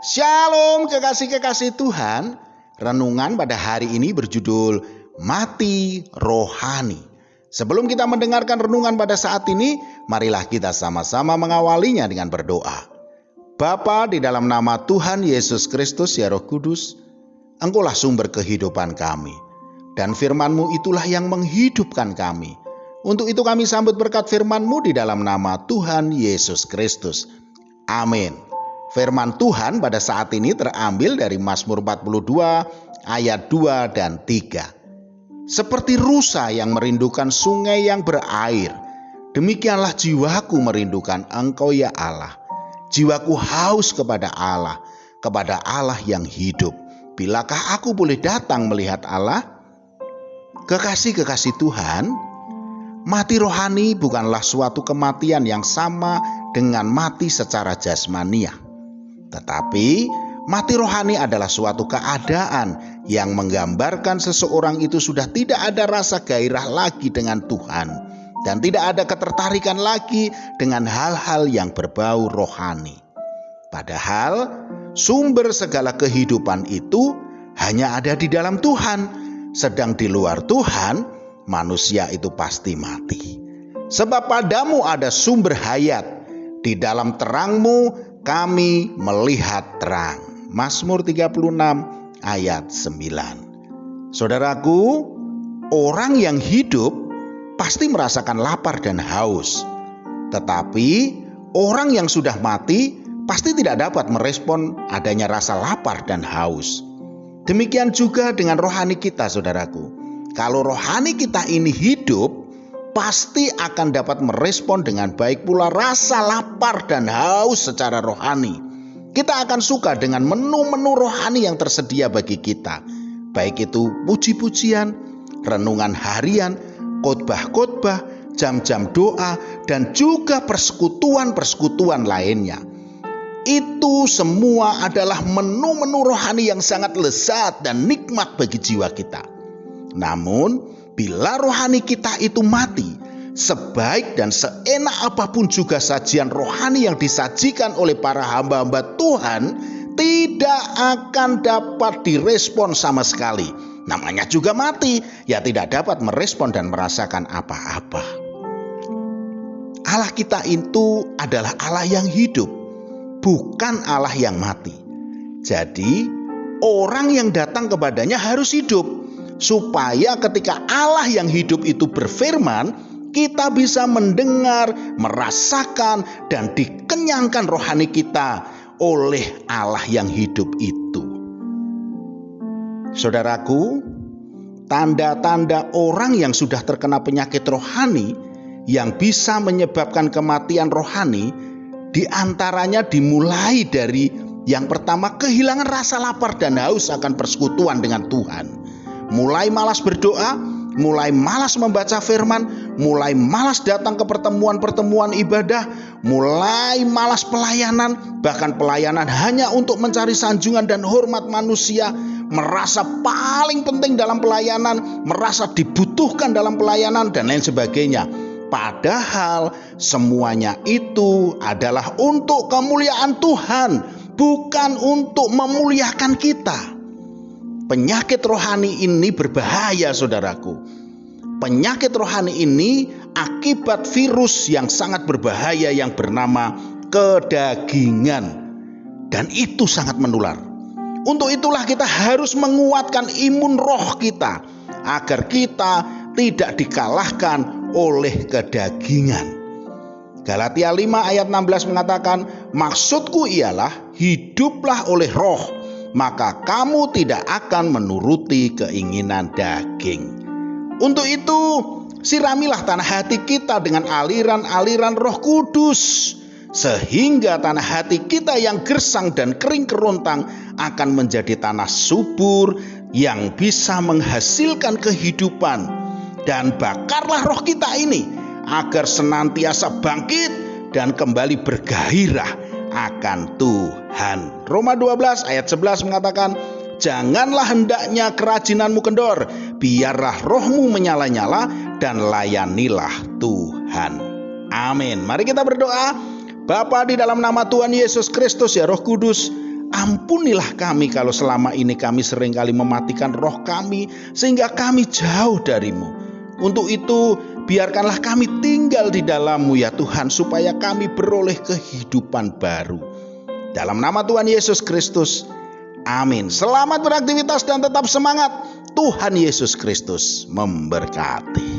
Shalom kekasih-kekasih Tuhan. Renungan pada hari ini berjudul Mati Rohani. Sebelum kita mendengarkan renungan pada saat ini, marilah kita sama-sama mengawalinya dengan berdoa. Bapa, di dalam nama Tuhan Yesus Kristus ya Roh Kudus, Engkaulah sumber kehidupan kami, dan firman-Mu itulah yang menghidupkan kami. Untuk itu kami sambut berkat firman-Mu di dalam nama Tuhan Yesus Kristus. Amin. Firman Tuhan pada saat ini terambil dari Mazmur 42 ayat 2 dan 3. Seperti rusa yang merindukan sungai yang berair, demikianlah jiwaku merindukan Engkau ya Allah. Jiwaku haus kepada Allah yang hidup. Bilakah aku boleh datang melihat Allah? Kekasih-kekasih Tuhan, mati rohani bukanlah suatu kematian yang sama dengan mati secara jasmaniah. Tetapi mati rohani adalah suatu keadaan yang menggambarkan seseorang itu sudah tidak ada rasa gairah lagi dengan Tuhan dan tidak ada ketertarikan lagi dengan hal-hal yang berbau rohani. Padahal sumber segala kehidupan itu hanya ada di dalam Tuhan, sedang di luar Tuhan manusia itu pasti mati. Sebab padamu ada sumber hayat, di dalam terangmu kami melihat terang. Mazmur 36 ayat 9. Saudaraku, orang yang hidup pasti merasakan lapar dan haus. Tetapi orang yang sudah mati pasti tidak dapat merespon adanya rasa lapar dan haus. Demikian juga dengan rohani kita, saudaraku. Kalau rohani kita ini hidup, pasti akan dapat merespon dengan baik pula rasa lapar dan haus secara rohani. Kita akan suka dengan menu-menu rohani yang tersedia bagi kita, baik itu puji-pujian, renungan harian, khotbah-khotbah, jam-jam doa, dan juga persekutuan-persekutuan lainnya. Itu semua adalah menu-menu rohani yang sangat lezat dan nikmat bagi jiwa kita. Namun, bila rohani kita itu mati, sebaik dan seenak apapun juga sajian rohani yang disajikan oleh para hamba-hamba Tuhan, tidak akan dapat direspon sama sekali. Namanya juga mati, ya tidak dapat merespon dan merasakan apa-apa. Allah kita itu adalah Allah yang hidup, bukan Allah yang mati. Jadi orang yang datang kepadanya harus hidup, supaya ketika Allah yang hidup itu berfirman, kita bisa mendengar, merasakan, dan dikenyangkan rohani kita oleh Allah yang hidup itu. Saudaraku, tanda-tanda orang yang sudah terkena penyakit rohani yang bisa menyebabkan kematian rohani, diantaranya dimulai dari yang pertama, kehilangan rasa lapar dan haus akan persekutuan dengan Tuhan. Mulai malas berdoa, mulai malas membaca firman, mulai malas datang ke pertemuan-pertemuan ibadah, mulai malas pelayanan, bahkan pelayanan hanya untuk mencari sanjungan dan hormat manusia, merasa paling penting dalam pelayanan, merasa dibutuhkan dalam pelayanan, dan lain sebagainya. Padahal semuanya itu adalah untuk kemuliaan Tuhan, bukan untuk memuliakan kita. Penyakit rohani ini berbahaya, saudaraku. Penyakit rohani ini akibat virus yang sangat berbahaya yang bernama kedagingan. Dan itu sangat menular. Untuk itulah kita harus menguatkan imun roh kita, agar kita tidak dikalahkan oleh kedagingan. Galatia 5 ayat 16 mengatakan, maksudku ialah hiduplah oleh roh, maka kamu tidak akan menuruti keinginan daging. Untuk itu, siramilah tanah hati kita dengan aliran-aliran Roh Kudus, sehingga tanah hati kita yang gersang dan kering kerontang akan menjadi tanah subur yang bisa menghasilkan kehidupan. Dan bakarlah roh kita ini agar senantiasa bangkit dan kembali bergairah akan Tuhan. Roma 12 ayat 11 mengatakan, janganlah hendaknya kerajinanmu kendor, biarlah rohmu menyala-nyala dan layanilah Tuhan. Amin. Mari kita berdoa. Bapa, di dalam nama Tuhan Yesus Kristus ya Roh Kudus, Ampunilah kami kalau selama ini kami seringkali mematikan roh kami sehingga kami jauh darimu. Untuk itu biarkanlah kami tinggal di dalam-Mu ya Tuhan, supaya kami beroleh kehidupan baru. Dalam nama Tuhan Yesus Kristus, amin. Selamat beraktivitas dan tetap semangat. Tuhan Yesus Kristus memberkati.